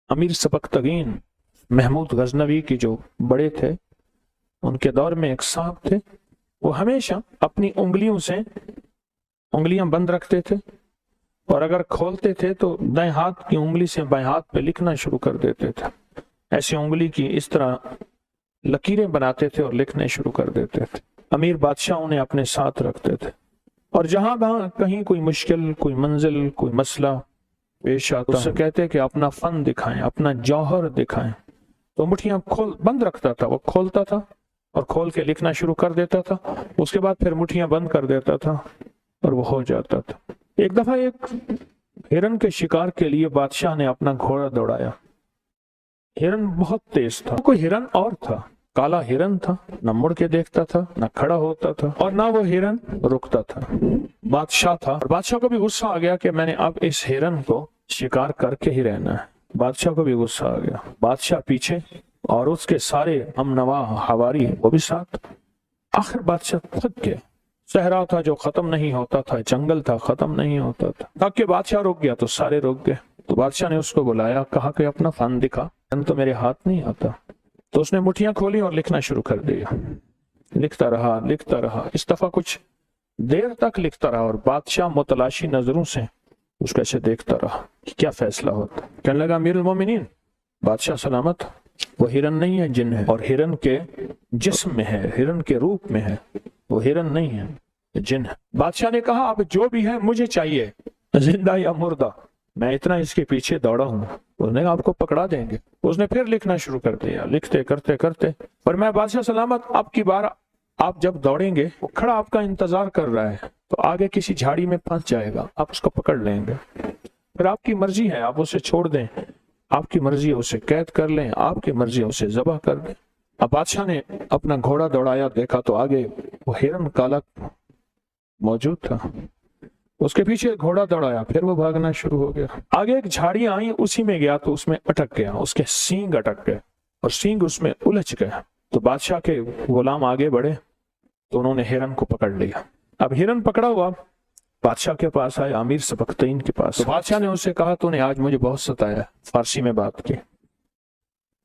अमीर सबकतगीन महमूद गजनवी की जो बड़े थे, उनके दौर में एक साहब थे, वो हमेशा अपनी उंगलियों से उंगलियां बंद रखते थे और अगर खोलते थे तो दाएं हाथ की उंगली से बाएं हाथ पे लिखना शुरू कर देते थे। ऐसी उंगली की इस तरह लकीरें बनाते थे और लिखने शुरू कर देते थे। अमीर बादशाह उन्हें अपने साथ रखते थे और जहां कहीं कोई मुश्किल, कोई मंजिल, कोई मसला पेश आता, उससे कहते कि अपना फन दिखाएं, अपना जौहर दिखाएं। तो मुट्ठियां बंद रखता था, वो खोलता था और खोल के लिखना शुरू कर देता था। उसके बाद फिर मुट्ठियां बंद कर देता था और वो हो जाता था। एक दफा एक हिरन के शिकार के लिए बादशाह ने अपना घोड़ा दौड़ाया। हिरन बहुत तेज था, कोई हिरन और था, काला हिरन था, न मुड़ के देखता था, न खड़ा होता था और ना वो हिरन रुकता था। बादशाह था और बादशाह को भी गुस्सा आ गया कि मैंने अब इस हिरन को शिकार करके ही रहना है। बादशाह को भी गुस्सा आ गया। बादशाह पीछे और उसके सारे हमनवा हवारी वो भी साथ। आखिर बादशाह थक गया। सहरा था जो खत्म नहीं होता था, जंगल था खत्म नहीं होता था। थक के बादशाह रुक गया तो सारे रुक गए। तो बादशाह ने उसको बुलाया, कहा कि अपना फन दिखा। तो मेरे हाथ नहीं आता। तो उसने मुट्ठियां खोली और लिखना शुरू कर दिया। लिखता रहा। इस दफा कुछ देर तक लिखता रहा और बादशाह मुतलाशी नजरों से उसको ऐसे देखता रहा कि क्या फैसला होता। कहने लगा, अमीरुल मोमिनीन, बादशाह सलामत, वो हिरन नहीं है, जिन है, और हिरन के जिस्म में है, हिरन के रूप में है, वो हिरन नहीं है, जिन है। बादशाह ने कहा, अब जो भी है मुझे चाहिए, जिंदा या मुर्दा, मैं इतना इसके पीछे दौड़ा हूँ। उसने आपको पकड़ा देंगे। उसने फिर लिखना शुरू कर दिया, लिखते करते पर मैं बादशाह सलामत, अब की बार आप जब दौड़ेंगे वो खड़ा आपका इंतजार कर रहा है, तो आगे किसी झाड़ी में फंस जाएगा, आप उसको पकड़ लेंगे। फिर आपकी मर्जी है, आप उसे छोड़ दें, आपकी मर्जी है उसे कैद कर लें, आपकी मर्जी है उसे ज़बह कर दें। अब बादशाह ने अपना घोड़ा दौड़ाया, देखा तो आगे वो हिरन काला मौजूद था। उसके पीछे घोड़ा दौड़ाया, फिर वो भागना शुरू हो गया। आगे एक झाड़ी आई, उसी में गया तो उसमें अटक गया, उसके सींग अटक गए और सींग उसमें उलझ गया। तो बादशाह के गुलाम आगे बढ़े तो उन्होंने हिरन को पकड़ लिया। अब हिरन पकड़ा हुआ बादशाह के पास आया, अमीर सबकतगीन के पास। तो बादशाह ने उससे कहा, तूने आज मुझे बहुत सताया, फारसी में बात की,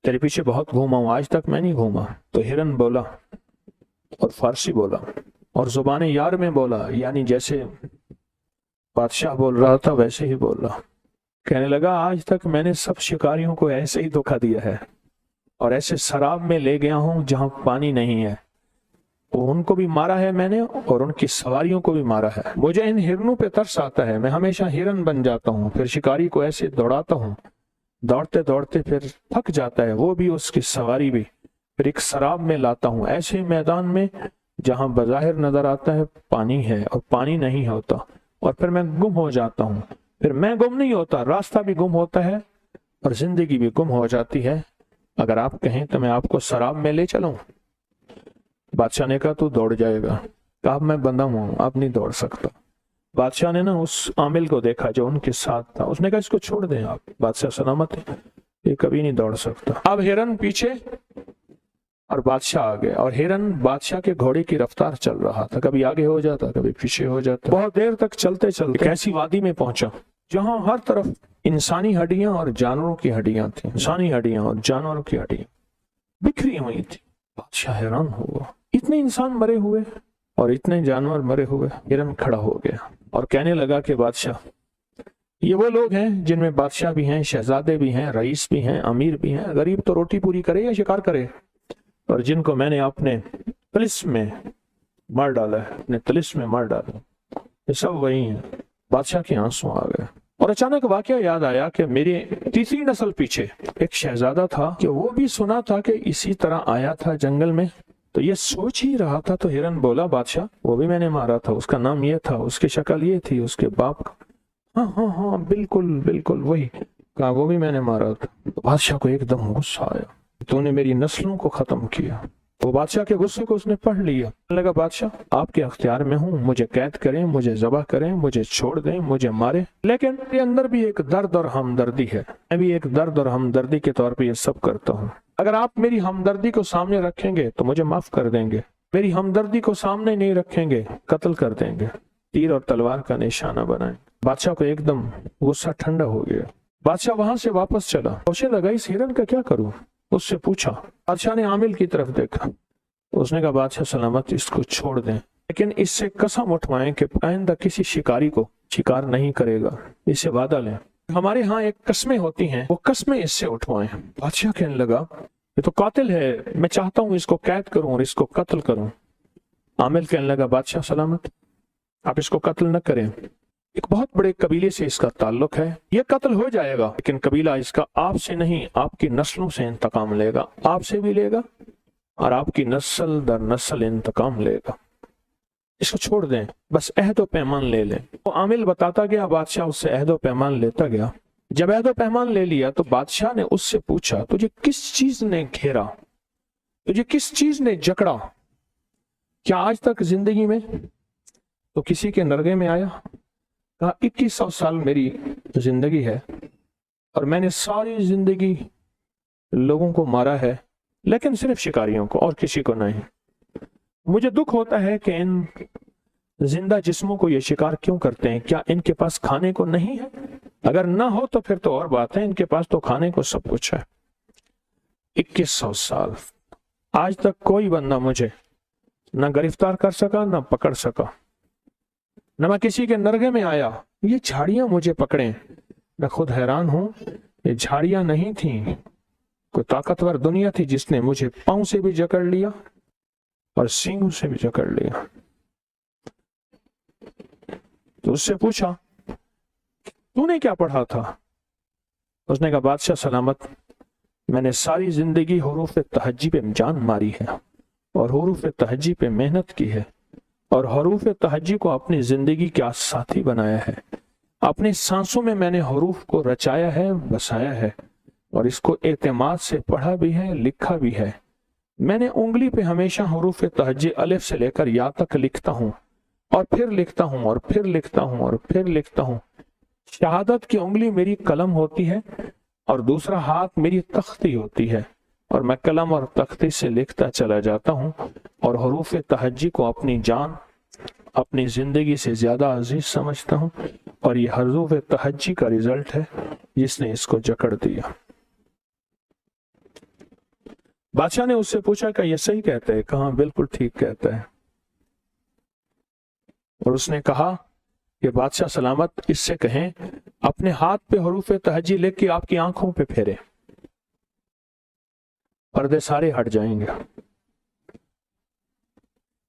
तेरे पीछे बहुत घूमा हूं, आज तक मैं नहीं घूमा। तो हिरन बोला और फारसी बोला और जुबान यार में बोला, यानी जैसे बादशाह बोल रहा था वैसे ही बोला। कहने लगा, आज तक मैंने सब शिकारियों को ऐसे ही धोखा दिया है और ऐसे शराब में ले गया हूं जहां पानी नहीं है, उनको भी मारा है मैंने और उनकी सवारियों को भी मारा है। मुझे इन हिरनों पे तरस आता है, मैं हमेशा हिरन बन जाता हूँ, फिर शिकारी को ऐसे दौड़ाता हूँ, दौड़ते दौड़ते फिर थक जाता है, वो भी उसकी सवारी भी, फिर एक शराब में लाता हूँ, ऐसे मैदान में जहाँ बज़ाहिर नजर आता है पानी है और पानी नहीं होता, और फिर मैं गुम हो जाता हूँ। फिर मैं गुम नहीं होता, रास्ता भी गुम होता है और जिंदगी भी गुम हो जाती है। अगर आप कहें तो मैं आपको शराब में ले चलूं। बादशाह ने कहा, तू दौड़ जाएगा। कहा, मैं बंदा हूं, अब नहीं दौड़ सकता। बादशाह ने ना उस आमिल को देखा जो उनके साथ था, उसने कहा, इसको छोड़ दें आप, बादशाह सलामत है, ये कभी नहीं दौड़ सकता। अब हिरन पीछे और बादशाह आगे, और हिरन बादशाह के घोड़े की रफ्तार चल रहा था, कभी आगे हो जाता, कभी पीछे हो जाता। बहुत देर तक चलते चलते ऐसी वादी में पहुंचा जहां हर तरफ इंसानी हड्डियां और जानवरों की हड्डियां थी, इंसानी हड्डियां और जानवरों की हड्डियां बिखरी हुई थी। बादशाह हैरान हुआ, इतने इंसान मरे हुए और इतने जानवर मरे हुए। हिरन खड़ा हो गया और कहने लगा कि बादशाह, ये वो लोग हैं जिनमें बादशाह भी हैं, शहजादे भी हैं, रईस भी हैं, अमीर भी हैं। गरीब तो रोटी पूरी करे या शिकार करे, और जिनको मैंने अपने तिलिस्म में मार डाला है, अपने तिलिस्म में मार डाला, ये सब वही हैं। बादशाह के आंसू आ गए और अचानक वाकया याद आया कि मेरी तीसरी नस्ल पीछे एक शहजादा था कि वो भी सुना था कि इसी तरह आया था जंगल में। तो ये सोच ही रहा था तो हिरन बोला, बादशाह, वो भी मैंने मारा था, उसका नाम ये था, उसकी शक्ल ये थी, उसके बाप का, हाँ हाँ हाँ बिल्कुल बिल्कुल वही। कहा, वो भी मैंने मारा था। तो बादशाह को एकदम गुस्सा आया, तूने मेरी नस्लों को खत्म किया। वो बादशाह के गुस्से को उसने पढ़ लिया। लगा, बादशाह आपके अख्तियार में हूँ, मुझे कैद करें, मुझे ज़बह करें, मुझे छोड़ दें, मुझे मारे, लेकिन मेरे अंदर भी एक दर्द और हमदर्दी है, मैं भी एक दर्द और हमदर्दी के तौर पे ये सब करता हूँ। अगर आप मेरी हमदर्दी को सामने रखेंगे तो मुझे माफ कर देंगे, मेरी हमदर्दी को सामने नहीं रखेंगे कत्ल कर देंगे, तीर और तलवार का निशाना बनाएंगे। बादशाह को एकदम गुस्सा ठंडा हो गया। बादशाह वहां से वापस चला, सोचने लगा इस हिरन का क्या करूं। उससे पूछा, बादशाह ने आमिल की तरफ देखा, उसने कहा बादशाह सलामत इसको छोड़ दें, लेकिन इससे कसम उठवाएं कि आइंदा किसी शिकारी को शिकार नहीं करेगा, इससे वादा लें। हमारे यहाँ एक कस्में होती हैं, वो कस्में इससे उठवाएं। बादशाह कहने लगा ये तो कातिल है, मैं चाहता हूं इसको कैद करूं और इसको कत्ल करूं। आमिल कहने लगा बादशाह सलामत आप इसको कत्ल न करें, एक बहुत बड़े कबीले से इसका ताल्लुक है, ये कत्ल हो जाएगा, लेकिन कबीला इसका आपसे नहीं आपकी नस्लों से इंतकाम लेगा, आपसे भी लेगा और आपकी नस्ल दर नस्ल इंतकाम लेगा, इसको छोड़ दें, बस अहद पैमान ले लें। वो आमिल बताता गया, बादशाह उससे अहद पैमान लेता गया। जब अहद पैमान ले लिया तो बादशाह ने उससे पूछा तुझे किस चीज ने घेरा, तुझे किस चीज ने जकड़ा, क्या आज तक जिंदगी में तो किसी के नरगे में आया? कहा 2100 साल मेरी जिंदगी है और मैंने सारी जिंदगी लोगों को मारा है, लेकिन सिर्फ शिकारियों को और किसी को नहीं। मुझे दुख होता है कि इन जिंदा जिस्मों को ये शिकार क्यों करते हैं, क्या इनके पास खाने को नहीं है? अगर ना हो तो फिर तो और बात है, इनके पास तो खाने को सब कुछ है। 2100 साल आज तक कोई बंदा मुझे न गिरफ्तार कर सका, न पकड़ सका, न मैं किसी के नरगे में आया। ये झाड़ियां मुझे पकड़े, मैं खुद हैरान हूं, ये झाड़ियां नहीं थी, कोई ताकतवर दुनिया थी जिसने मुझे पांव से भी जकड़ लिया और सींगों से भी जकड़ लिया। तो उससे पूछा तूने क्या पढ़ा था? उसने कहा बादशाह सलामत मैंने सारी जिंदगी हुरूफ तहज्जी पे जान मारी है और हुरूफ तहज्जी पे मेहनत की है और हुरूफ तहज्जी को अपनी जिंदगी का साथी बनाया है। अपनी सांसों में मैंने हुरूफ को रचाया है, बसाया है और इसको एतमाद से पढ़ा भी है, लिखा भी है। मैंने उंगली पे हमेशा हुरूफ तहज्जी अलिफ से लेकर या तक लिखता हूँ और फिर लिखता हूँ और फिर लिखता हूँ और फिर लिखता हूँ। शहादत की उंगली मेरी कलम होती है और दूसरा हाथ मेरी तख्ती होती है और मैं कलम और तख्ती से लिखता चला जाता हूँ और हुरूफ तहज्जी को अपनी जान, अपनी जिंदगी से ज्यादा अजीज समझता हूँ और ये हुरूफ तहज्जी का रिजल्ट है जिसने इसको जकड़ दिया। बादशाह ने उससे पूछा कि ये सही कहते हैं? कहा बिल्कुल ठीक कहता है। और उसने कहा कि बादशाह सलामत इससे कहें अपने हाथ पे हुरूफ तहज्जी लिख के आपकी आंखों पे फेरे, पर्दे सारे हट जाएंगे।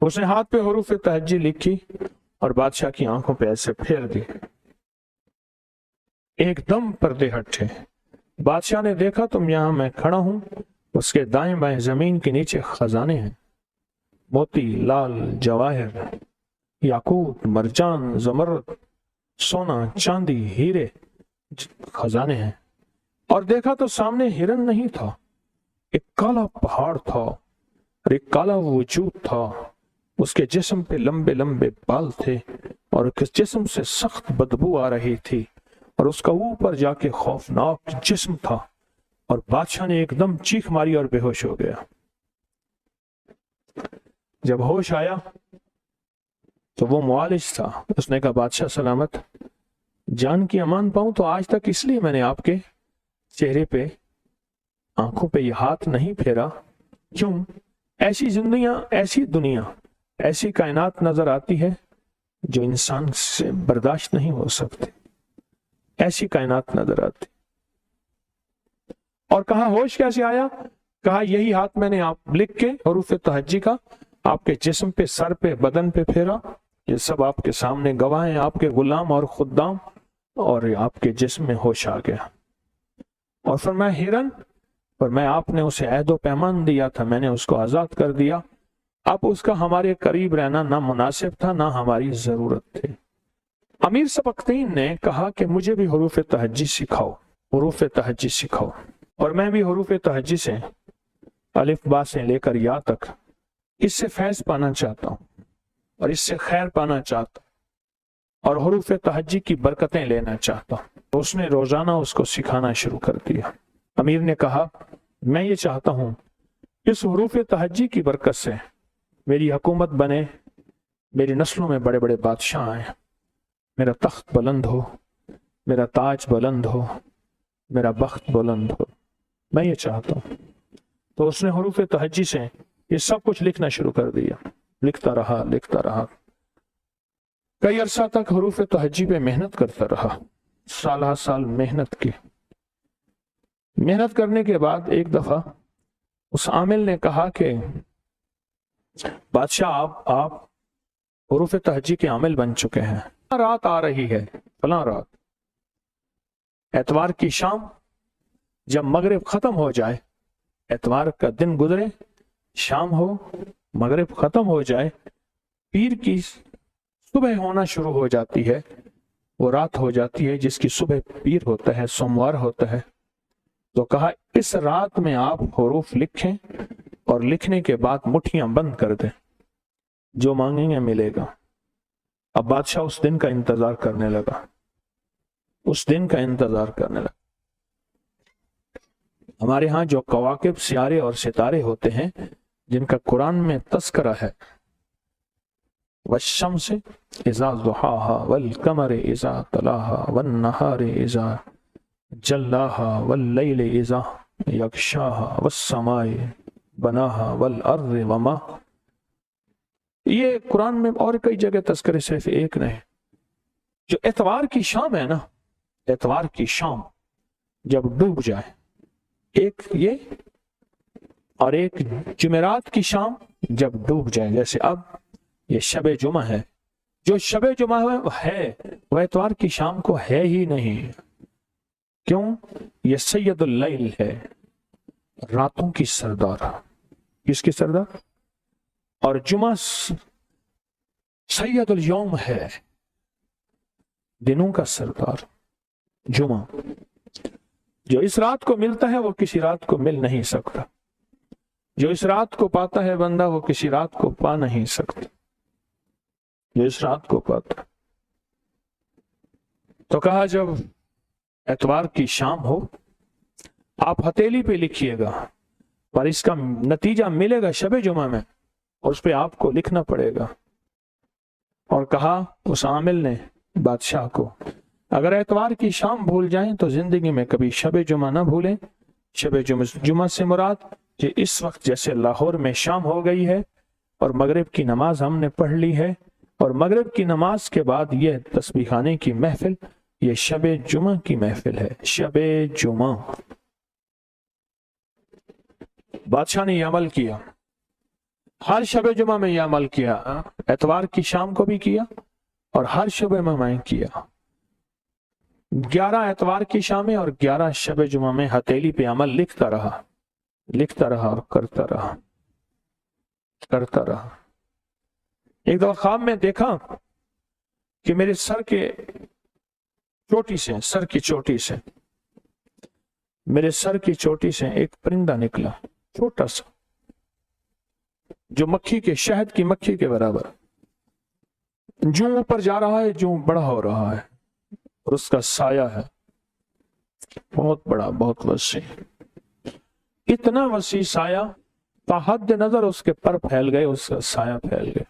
उसने हाथ पे हुरूफ तहज्जी लिखी और बादशाह की आंखों पे ऐसे फेर दी, एकदम पर्दे हटे। बादशाह ने देखा तुम यहां मैं खड़ा हूं, उसके दाएं बाएं जमीन के नीचे खजाने हैं, मोती, लाल, जवाहर, याकूत, मरजान, जमरद, सोना, चांदी, हीरे खजाने हैं। और देखा तो सामने हिरन नहीं था, एक काला पहाड़ था और एक काला वजूद था। उसके जिस्म पे लंबे लंबे बाल थे और उसके जिस्म से सख्त बदबू आ रही थी और उसका ऊपर जाके खौफनाक जिस्म था। और बादशाह ने एकदम चीख मारी और बेहोश हो गया। जब होश आया तो वो मुआलिज था। उसने कहा बादशाह सलामत जान की अमान पाऊं तो आज तक इसलिए मैंने आपके चेहरे पे, आंखों पे ये हाथ नहीं फेरा। क्यों? ऐसी जिंदगियां, ऐसी दुनिया, ऐसी कायनात नजर आती है जो इंसान से बर्दाश्त नहीं हो सकती, ऐसी कायनात नजर आती। और कहा होश कैसे आया? कहा यही हाथ मैंने आप लिख के हुरूफ तहज्जी का आपके जिस्म पे, सर पे, बदन पे फेरा। ये सब आपके सामने गवाह हैं, आपके गुलाम और खुद्दाम, और आपके जिस्म में होश आ गया। और फिर मैं हिरन, पर मैं आपने उसे अहदो पैमान दिया था, मैंने उसको आजाद कर दिया। अब उसका हमारे करीब रहना ना मुनासिब था ना हमारी जरूरत थी। अमीर सबकतीन ने कहा कि मुझे भी हुरूफ तहज्जी सिखाओ, हुरूफ तहज्जी सिखाओ। और मैं भी हुरूफ तहज्जी से अलिफ बा से लेकर या तक इससे फैज पाना चाहता हूं और इससे खैर पाना चाहता हूं और हुरूफ तहज्जी की बरकतें लेना चाहता हूं। तो उसने रोजाना उसको सिखाना शुरू कर दिया। अमीर ने कहा मैं ये चाहता हूं इस हुरूफ तहज्जी की बरकत से मेरी हुकूमत बने, मेरी नस्लों में बड़े बड़े बादशाह आए, मेरा तख्त बुलंद हो, मेरा ताज बुलंद हो, मेरा बख्त बुलंद हो, मैं ये चाहता हूँ। तो उसने हरूफ तहज्जी से ये सब कुछ लिखना शुरू कर दिया, लिखता रहा। कई अरसा तक हरूफ तहज्जी पे मेहनत करता रहा, साल मेहनत की। मेहनत करने के बाद एक दफा उस आमिल ने कहा कि बादशाह आप हरूफ तहज्जी के आमिल बन चुके हैं, रात आ रही है, फलां रात, एतवार की शाम, जब मगरिब खत्म हो जाए, एतवार का दिन गुजरे, शाम हो, मगरिब खत्म हो जाए, पीर की सुबह होना शुरू हो जाती है, वो रात हो जाती है जिसकी सुबह पीर होता है, सोमवार होता है। तो कहा इस रात में आप हरूफ लिखें और लिखने के बाद मुट्ठियां बंद कर दें, जो मांगेंगे मिलेगा। अब बादशाह उस दिन का इंतजार करने लगा, हमारे यहाँ जो कवाकिब, सियारे और सितारे होते हैं जिनका कुरान में तस्करा है, वश्शम्स इज़ा ज़ुहाहा वल कमर इज़ा तलाहा वन नहार इज़ा जल्लाहा वल लैल इज़ा यग़शाहा वस्समाए बनाहा वल अर्ज़ वमा। ये कुरान में और कई जगह तस्करे, सिर्फ एक नहीं। जो एतवार की शाम है ना, एतवार की शाम जब डूब जाए, एक ये, और एक जुमेरात की शाम जब डूब जाए, जैसे अब ये शब जुमा है, जो शब जुमा है वह एतवार की शाम को है ही नहीं। क्यों? ये सैयदुल लैल है, रातों की सरदार। किसकी सरदार? और जुमा सैयदुल यौम है, दिनों का सरदार। जुमा जो इस रात को मिलता है वो किसी रात को मिल नहीं सकता, जो इस रात को पाता है बंदा वो किसी रात को पा नहीं सकता, जो इस रात को पाता। तो कहा जब एतवार की शाम हो, आप हथेली पे लिखिएगा, पर इसका नतीजा मिलेगा शब जुमा में, और उस पे आपको लिखना पड़ेगा। और कहा उस आमिल ने बादशाह को, अगर एतवार की शाम भूल जाएं तो जिंदगी में कभी शब जुमा ना भूलें। शब जुमा से मुराद कि इस वक्त जैसे लाहौर में शाम हो गई है और मगरिब की नमाज हमने पढ़ ली है, और मगरिब की नमाज के बाद ये तस्बीह खाने की महफिल, ये शब जुमा की महफिल है, शब जुमा। बादशाह ने यह अमल किया, हर शब जुमा में यह अमल किया, एतवार की शाम को भी किया और हर शब में किया। 11 एतवार की शामें और 11 शब जुमा में हथेली पे अमल लिखता रहा और करता रहा। एक दफा ख्वाब में देखा कि मेरे सर की चोटी से एक परिंदा निकला, छोटा सा, जो मक्खी के, शहद की मक्खी के बराबर। जो ऊपर जा रहा है, जो बड़ा हो रहा है, और उसका साया है बहुत बड़ा, बहुत वसी, इतना वसी साया, ताहद नजर उसके पर फैल गए, उसका साया फैल गया।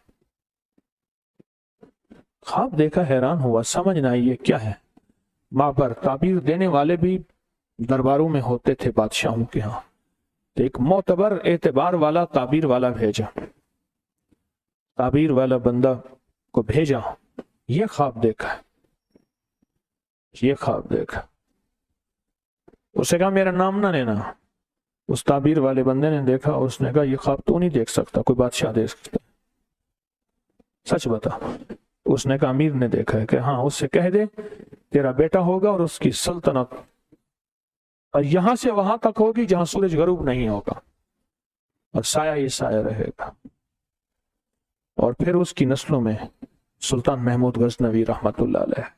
ख्वाब देखा, हैरान हुआ, समझ ना आई ये क्या है। माबर ताबीर देने वाले भी दरबारों में होते थे बादशाहों के यहाँ, तो एक मोतबर एतबार वाला ताबीर वाला भेजा, ताबीर वाला बंदा को भेजा, ये ख्वाब देखा। उसने कहा मेरा नाम ना लेना। उस ताबीर वाले बंदे ने देखा, उसने कहा ये ख्वाब तो नहीं देख सकता, कोई बादशाह देख सकता, सच बता। उसने कहा अमीर ने देखा है। कि हाँ, उससे कह दे तेरा बेटा होगा और उसकी सल्तनत और यहां से वहां तक होगी जहां सूरज गरूब नहीं होगा, और साया ही साया रहेगा। और फिर उसकी नस्लों में सुल्तान महमूद गजनवी रहमतुल्लाह अलैह,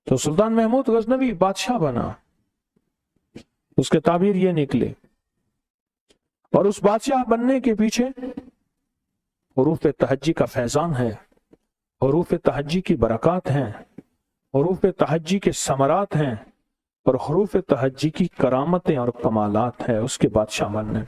तो सुल्तान महमूद गजनवी बादशाह बना, उसके ताबीर ये निकले। और उस बादशाह बनने के पीछे हुरूफ तहज्जी का फैजान है, हुरूफ तहज्जी की बरकत हैं, हुरूफ तहज्जी के समरात हैं, और हुरूफ तहज्जी की करामतें और कमालात है उसके बादशाह बनने।